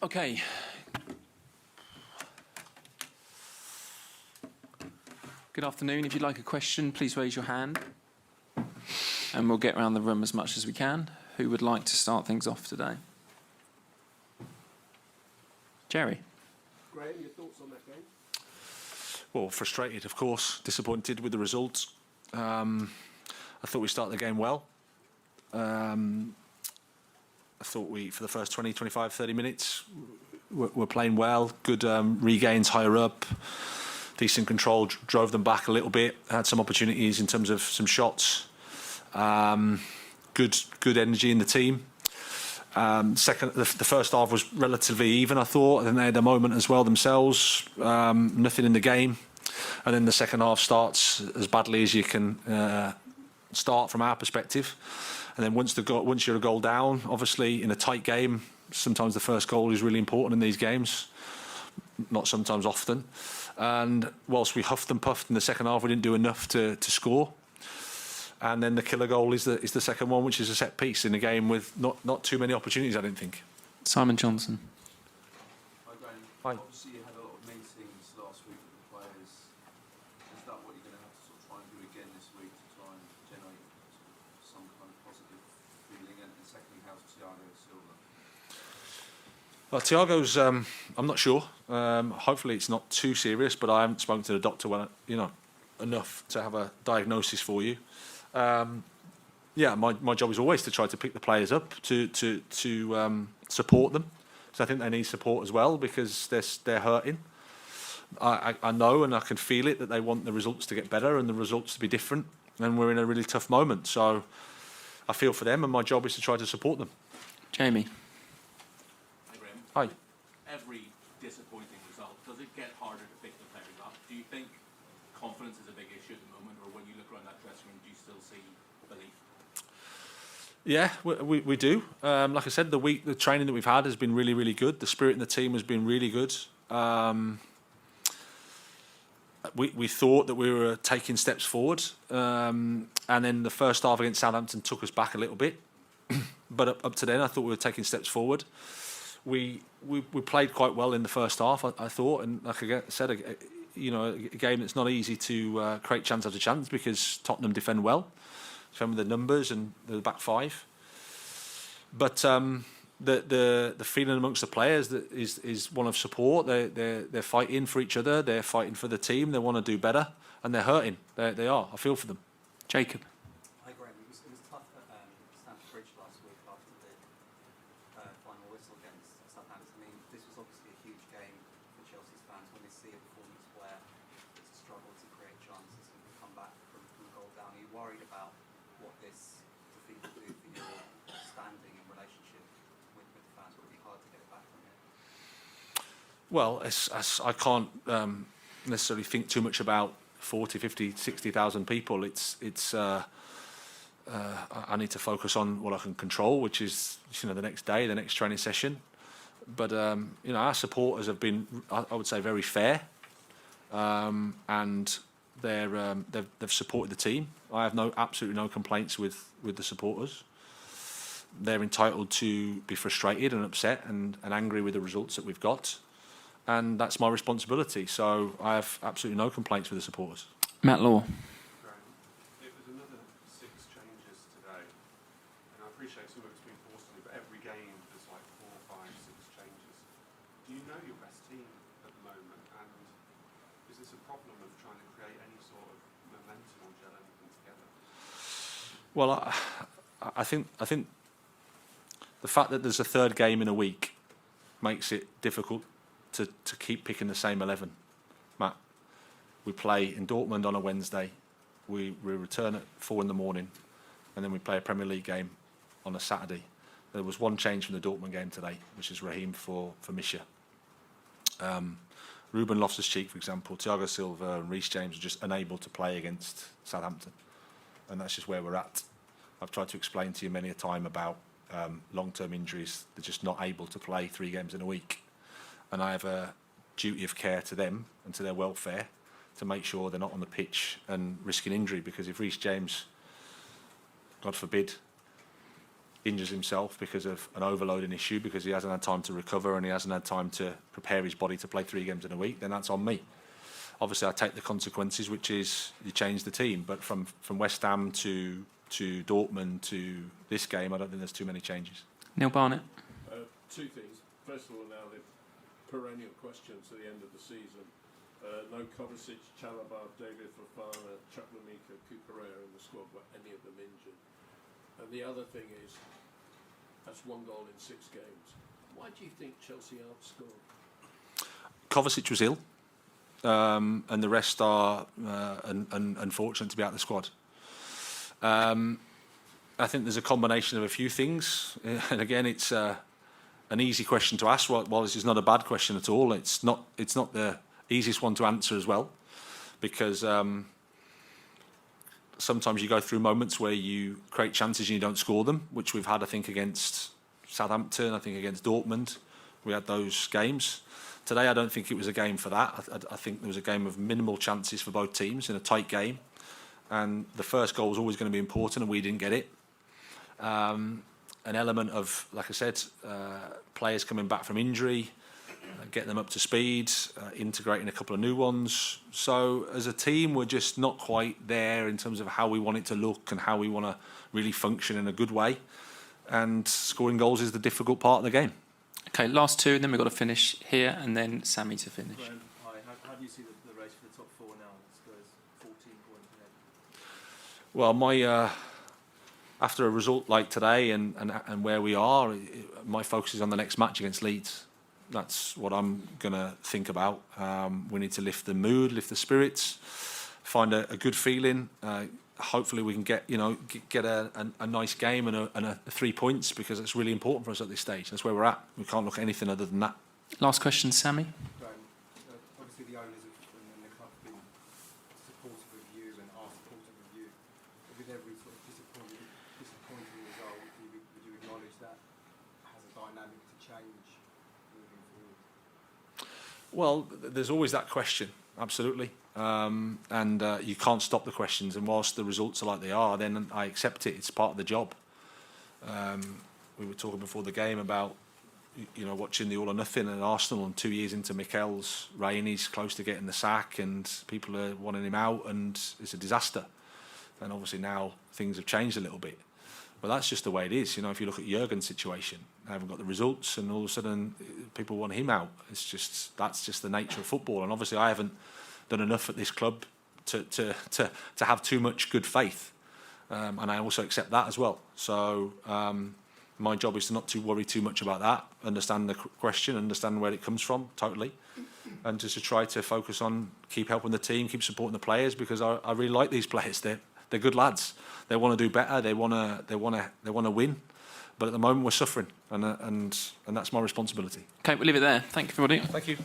Okay. Good afternoon. If you'd like a question, please raise your hand. And we'll get around the room as much as we can. Who would like to start things off today? Jerry. Graham, your thoughts on that game? Well, frustrated, of course. Disappointed with the results. I thought we started the game well. I thought we, for the first 20, 25, 30 minutes, were playing well. Good regains higher up. Decent control, drove them back a little bit. Had some opportunities in terms of some shots. Good energy in the team. The first half was relatively even, I thought, and they had a moment as well themselves. Nothing in the game, and then the second half starts as badly as you can start from our perspective. And then once you're a goal down, obviously in a tight game, sometimes the first goal is really important in these games. Not sometimes, often. And whilst we huffed and puffed in the second half, we didn't do enough to score. And then the killer goal is the second one, which is a set piece in a game with not too many opportunities, I don't think. Simon Johnson. Hi, Graham. Hi. Obviously, you had a lot of meetings last week with the players. Is that what you're going to have to sort of try and do again this week to try and generate some kind of positive feeling? And secondly, how's Thiago Silva? Well, Thiago's, I'm not sure. Hopefully it's not too serious, but I haven't spoken to the doctor enough to have a diagnosis for you. My job is always to try to pick the players up, to support them. So I think they need support as well because they're hurting. I know and I can feel it that they want the results to get better and the results to be different. And we're in a really tough moment. So I feel for them and my job is to try to support them. Jamie. Hi, Graham. Hi. Every disappointing result, does it get harder to pick the players up? Do you think confidence is a big issue at the moment, or when you look around that dressing room, do you still see belief? Yeah, we do. Like I said, the training that we've had has been really, really good. The spirit in the team has been really good. We thought that we were taking steps forward, and then the first half against Southampton took us back a little bit. But up to then, I thought we were taking steps forward. We played quite well in the first half, I thought, and like I said, a game that's not easy to create chance after chance because Tottenham defend well, defend with the numbers and the back five. But the feeling amongst the players that is one of support. They're fighting for each other. They're fighting for the team. They want to do better, and they're hurting. They are. I feel for them. Jacob. Hi, Graham. It was tough at Stamford Bridge last week after the final whistle against Southampton. I mean, this was obviously a huge game for Chelsea's fans when they see a performance where it's a struggle to create chances and come back from goal down. Are you worried about what this defeat will do for your standing and relationship with the fans? Will it be hard to get it back from here? Well, I can't necessarily think too much about 40, 50, 60,000 people. I need to focus on what I can control, which is the next day, the next training session. But our supporters have been, I would say, very fair, and they've supported the team. I have absolutely no complaints with the supporters. They're entitled to be frustrated and upset and angry with the results that we've got, and that's my responsibility. So I have absolutely no complaints with the supporters. Matt Law. It was another 6 changes today, and I appreciate some of it's been forced on you, but every game there's like 4, 5, 6 changes. Do you know your best team at the moment, and is this a problem of trying to create any sort of momentum or gel anything together? Well, I think the fact that there's a third game in a week makes it difficult to keep picking the same 11. Matt, we play in Dortmund on a Wednesday. We return at 4 in the morning, and then we play a Premier League game on a Saturday. There was one change from the Dortmund game today, which is Raheem for Misha. Ruben Loftus-Cheek, for example, Thiago Silva and Reece James are just unable to play against Southampton, and that's just where we're at. I've tried to explain to you many a time about long-term injuries. They're just not able to play 3 games in a week, and I have a duty of care to them and to their welfare to make sure they're not on the pitch and risking injury, because if Reece James, God forbid, injures himself because of an overloading issue, because he hasn't had time to recover and he hasn't had time to prepare his body to play 3 games in a week, then that's on me. Obviously, I take the consequences, which is you change the team. But from West Ham to Dortmund to this game, I don't think there's too many changes. Neil Barnett. 2 things. First of all, now the perennial question to the end of the season. No Kovacic, Chalobah, David Fofana, Chukwuemeka, Cucurella in the squad, were any of them injured? And the other thing is, that's 1 goal in 6 games. Why do you think Chelsea outscored? Kovacic was ill, and the rest are unfortunate to be out of the squad. I think there's a combination of a few things, and again, it's an easy question to ask. While this is not a bad question at all, it's not the easiest one to answer as well, because sometimes you go through moments where you create chances and you don't score them, which we've had, I think, against Southampton, I think against Dortmund. We had those games. Today, I don't think it was a game for that. I think there was a game of minimal chances for both teams in a tight game, and the first goal was always going to be important, and we didn't get it. An element of, like I said, players coming back from injury, getting them up to speed, integrating a couple of new ones. So as a team, we're just not quite there in terms of how we want it to look and how we want to really function in a good way. And scoring goals is the difficult part of the game. Okay, last 2, and then we've got to finish here, and then Sammy to finish. Graham, hi. How do you see the race for the top 4 now? Spurs 14 points ahead. Well, after a result like today and where we are, my focus is on the next match against Leeds. That's what I'm going to think about. We need to lift the mood, lift the spirits, find a good feeling. Hopefully we can get a nice game and a 3 points, because it's really important for us at this stage. That's where we're at. We can't look at anything other than that. Last question, Sammy. Graham, obviously the owners and the club have been supportive of you and are supportive of you. With every sort of disappointing result, would you acknowledge that has a dynamic to change moving forward? Well, there's always that question, absolutely. And you can't stop the questions. And whilst the results are like they are, then I accept it. It's part of the job. We were talking before the game about, watching the All or Nothing at Arsenal, and 2 years into Mikel's reign, he's close to getting the sack, and people are wanting him out, and it's a disaster. And obviously now things have changed a little bit. But that's just the way it is. If you look at Jurgen's situation, they haven't got the results, and all of a sudden people want him out. That's just the nature of football. And obviously I haven't done enough at this club to have too much good faith, and I also accept that as well. So my job is to not to worry too much about that, understand the question, understand where it comes from totally, and just to try to focus on keep helping the team, keep supporting the players, because I really like these players. They're good lads. They want to do better. They want to win. But at the moment we're suffering, and that's my responsibility. Okay, we'll leave it there. Thank you, everybody. Thank you.